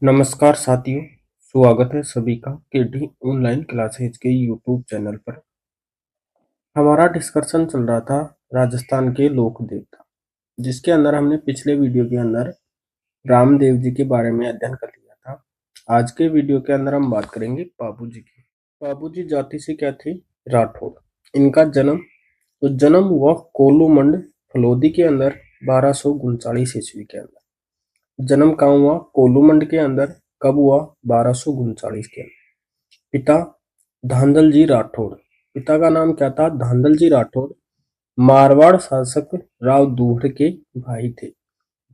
नमस्कार साथियों, स्वागत है सभी का केडी ऑनलाइन क्लासेज के यूट्यूब चैनल पर। हमारा डिस्कशन चल रहा था राजस्थान के लोक देवता, जिसके अंदर हमने पिछले वीडियो के अंदर रामदेव जी के बारे में अध्ययन कर लिया था। आज के वीडियो के अंदर हम बात करेंगे बाबू जी की। बाबू जी जाति से क्या थे? राठौड़। इनका जन्म हुआ कोलूमंड फलोदी के अंदर 1239 ईस्वी के अंदर। जन्म कहाँ हुआ? कोलूमंड के अंदर। कब हुआ? 1239 के अंदर। पिता धांधल जी राठौड़। पिता का नाम क्या था? धांधल जी राठौड़ मारवाड़ शासक राव दूहड़ के भाई थे।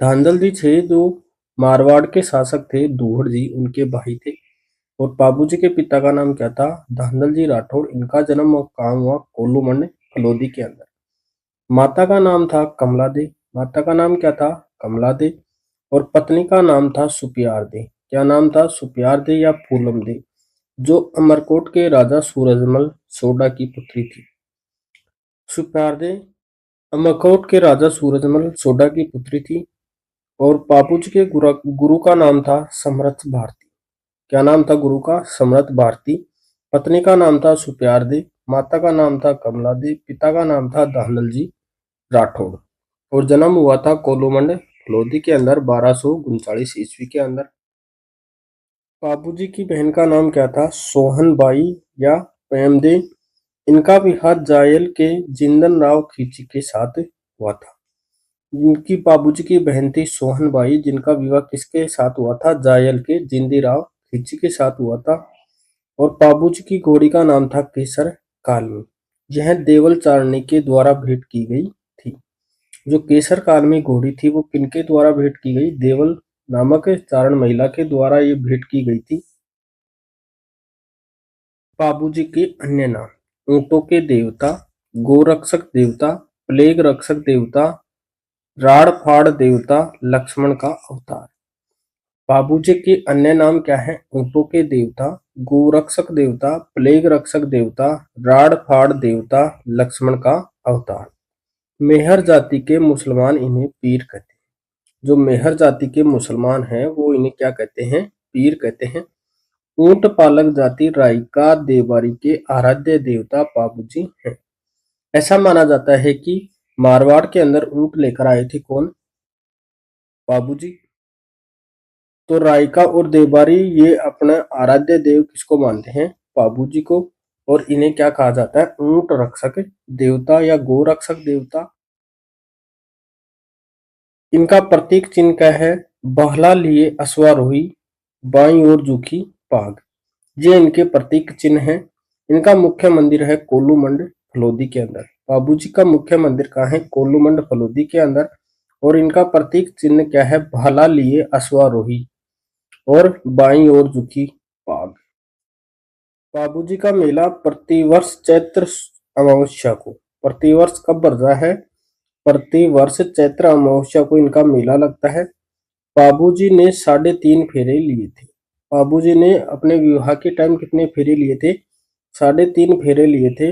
धांधल जी थे जो मारवाड़ के शासक थे, दूहड़ जी उनके भाई थे। और बाबूजी के पिता का नाम क्या था? धांधल जी राठौड़। इनका जन्म कहाँ हुआ? कोलूमंड फलोदी के अंदर। माता का नाम था कमला दे। माता का नाम क्या था? कमला दे। और पत्नी का नाम था सुपियार दे। क्या नाम था? सुपियार दे या फूलम दे, जो अमरकोट के राजा सूरजमल सोडा की पुत्री थी। सुपियार दे अमरकोट के राजा सूरजमल सोडा की पुत्री थी। और बाबूजी के गुरु का नाम था समर्थ भारती। क्या नाम था गुरु का? समर्थ भारती। पत्नी का नाम था सुपियार दे। माता का नाम था कमला दे। पिता का नाम था धांधल जी राठौड़। और जन्म हुआ था कोलूमंड फलोदी के अंदर 1239 ईस्वी के अंदर। बाबूजी की बहन का नाम क्या था? सोहनबाई या प्रेमदे। इनका विवाह जायल के जिंदन राव खींची के साथ हुआ था। इनकी बाबूजी की बहन थी सोहनबाई, जिनका विवाह किसके साथ हुआ था? जायल के जिंदी राव खींची के साथ हुआ था। और बाबूजी की घोड़ी का नाम था केसर कालमी। यह देवल चारणी के द्वारा भेंट की गई थी। जो केसर कालमी घोड़ी थी वो किनके द्वारा भेंट की गई? देवल नामक चारण महिला के द्वारा ये भेंट की गई थी। बाबूजी के अन्य नाम: ऊंटों के देवता, गोरक्षक देवता, प्लेग रक्षक देवता, राड़ फाड़ देवता, लक्ष्मण का अवतार। बाबूजी के अन्य नाम क्या है? ऊंटों के देवता, गोरक्षक देवता, प्लेग रक्षक देवता, राड़ फाड़ देवता, लक्ष्मण का अवतार। मेहर जाति के मुसलमान इन्हें पीर कहते हैं। जो मेहर जाति के मुसलमान हैं वो इन्हें क्या कहते हैं? पीर कहते हैं। ऊंट पालक जाति रायका देवारी के आराध्य देवता बाबूजी हैं। ऐसा माना जाता है कि मारवाड़ के अंदर ऊंट लेकर आए थे कौन? बाबूजी। तो रायका और देवारी ये अपना आराध्य देव किसको मानते हैं? बाबूजी को। और इन्हें क्या कहा जाता है? ऊंट रक्षक देवता या गो रक्षक देवता। इनका प्रतीक चिन्ह क्या है? बहला लिए अश्वारोही, बाईं ओर झुकी पाग। ये इनके प्रतीक चिन्ह हैं। इनका मुख्य मंदिर है कोलूमंड फलोदी के अंदर। बाबूजी का मुख्य मंदिर कहाँ है? कोलूमंड फलोदी के अंदर। और इनका प्रतीक चिन्ह क्या है? भाला लिए अश्वारोही और बाईं ओर झुकी पाग। बाबूजी का मेला प्रतिवर्ष चैत्र अमावस्या को, प्रतिवर्ष कब बढ़ता है? प्रतिवर्ष चैत्र अमावस्या को इनका मेला लगता है। बाबूजी ने 3.5 फेरे लिए थे। बाबूजी ने अपने विवाह के टाइम कितने फेरे लिए थे? 3.5 फेरे लिए थे।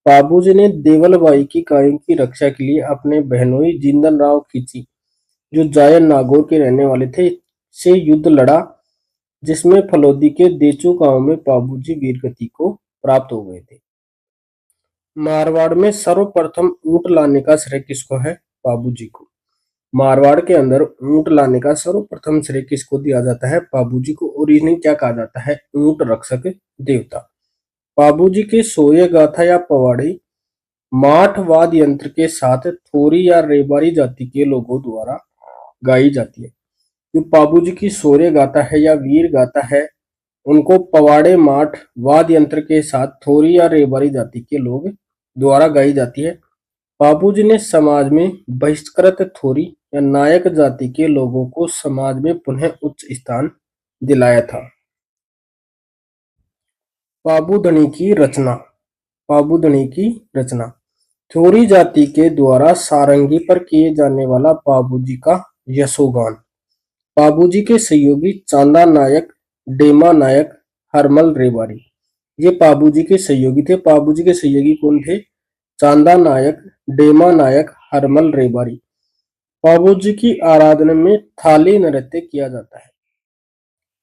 बाबूजी ने देवलबाई की गायों की रक्षा के लिए अपने बहनोई जिंदन राव खींची, जो जायल नागौर के रहने वाले थे, से युद्ध लड़ा, जिसमें फलोदी के देचू गांव में बाबूजी वीरगति को प्राप्त हो गए थे। मारवाड़ में सर्वप्रथम ऊंट लाने का श्रेय किसको है? बाबूजी को। मारवाड़ के अंदर ऊंट लाने का सर्वप्रथम श्रेय किसको दिया जाता है? बाबूजी को। और इन्हें क्या कहा जाता है? ऊंट रक्षक देवता। बाबूजी के सोये गाथा या पवाड़ी माठ वाद्य यंत्र के साथ थोरी या रेबारी जाति के लोगों द्वारा गाई जाती है। जो बाबूजी की शौर्य गाथा है या वीर गाथा है, उनको पवाड़े माठ वाद्य यंत्र के साथ थोरी या रेबारी जाति के लोग द्वारा गाई जाती है। बाबूजी ने समाज में बहिष्कृत थोरी या नायक जाति के लोगों को समाज में पुनः उच्च स्थान दिलाया था। बाबूधनी की रचना। बाबूधनी की रचना थोरी जाति के द्वारा सारंगी पर किए जाने वाला बाबूजी का यशोगान। बाबूजी के सहयोगी चांदा नायक, डेमा नायक, हरमल रेवारी, ये बाबूजी के सहयोगी थे। बाबूजी के सहयोगी कौन थे? चांदा नायक, डेमा नायक, हरमल रेवारी। बाबूजी की आराधना में थाली नृत्य किया जाता है।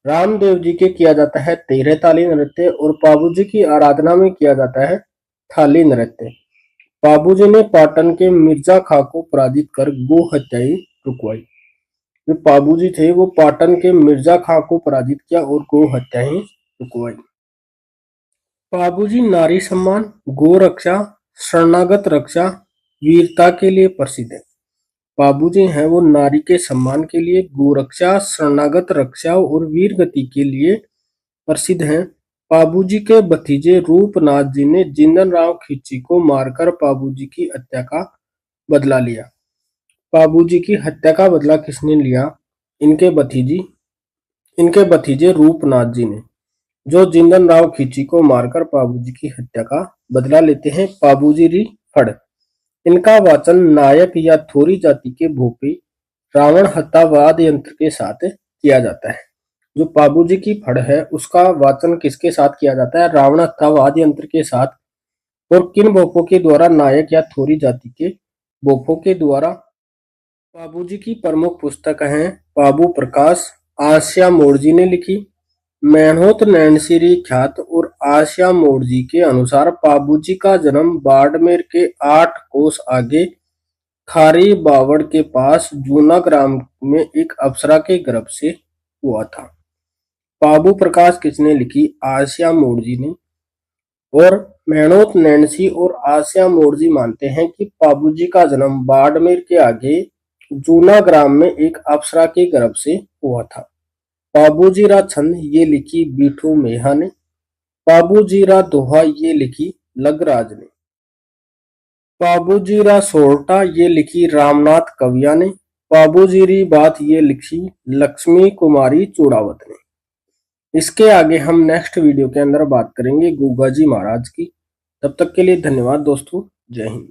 रामदेव जी के किया जाता है 13 ताली नृत्य और बाबूजी की आराधना में किया जाता है थाली नृत्य। बाबूजी ने पाटन के मिर्जा खां को पराजित कर गो हत्याएं रुकवाई। जो बाबूजी थे वो पाटन के मिर्जा खां को पराजित किया और गो हत्याएं रुकवाई। बाबूजी नारी सम्मान, गो रक्षा, शरणागत रक्षा, वीरता के लिए प्रसिद्ध है। बाबूजी हैं वो नारी के सम्मान के लिए, गोरक्षा, शरणागत रक्षा और वीर गति के लिए प्रसिद्ध हैं। बाबूजी के भतीजे रूपनाथ जी ने जिंदन राव खींची को मारकर बाबूजी की हत्या का बदला लिया। बाबूजी की हत्या का बदला किसने लिया? इनके भतीजे रूपनाथ जी ने, जो जिंदन राव खींची को मारकर बाबूजी की हत्या का बदला लेते हैं। बाबूजी री फड़, इनका वाचन नायक या थोरी जाति के भोपे रावण हत्या वाद्य यंत्र के साथ किया जाता है। जो बाबूजी की फड़ है उसका वाचन किसके साथ किया जाता है? रावण हत्या वाद्य यंत्र के साथ। और किन भोपों के द्वारा? नायक या थोरी जाति के भोपों के द्वारा। बाबूजी की प्रमुख पुस्तक है बाबू प्रकाश, आसिया मोड़जी ने लिखी। मेहनोत नैनसिरी ख्यात और आसिया मोड़जी के अनुसार बाबूजी का जन्म बाड़मेर के 8 कोस आगे खारी बावड़ के पास जूना ग्राम में एक अप्सरा के गर्भ से हुआ था। बाबू प्रकाश किसने लिखी? आसिया मोड़जी ने। और मेहनोत नैन्सी और आसिया मोड़जी मानते हैं कि बाबूजी का जन्म बाड़मेर के आगे जूना ग्राम में एक अप्सरा के गर्भ से हुआ था। बाबूजीरा छंद ये लिखी बीठू मेहा ने। बाबूजीरा दोहा ये लिखी लगराज ने। बाबूजीरा सोरठा ये लिखी रामनाथ कविया ने। बाबूजीरी बात ये लिखी लक्ष्मी कुमारी चूड़ावत ने। इसके आगे हम नेक्स्ट वीडियो के अंदर बात करेंगे गुगा जी महाराज की। तब तक के लिए धन्यवाद दोस्तों। जय हिंद।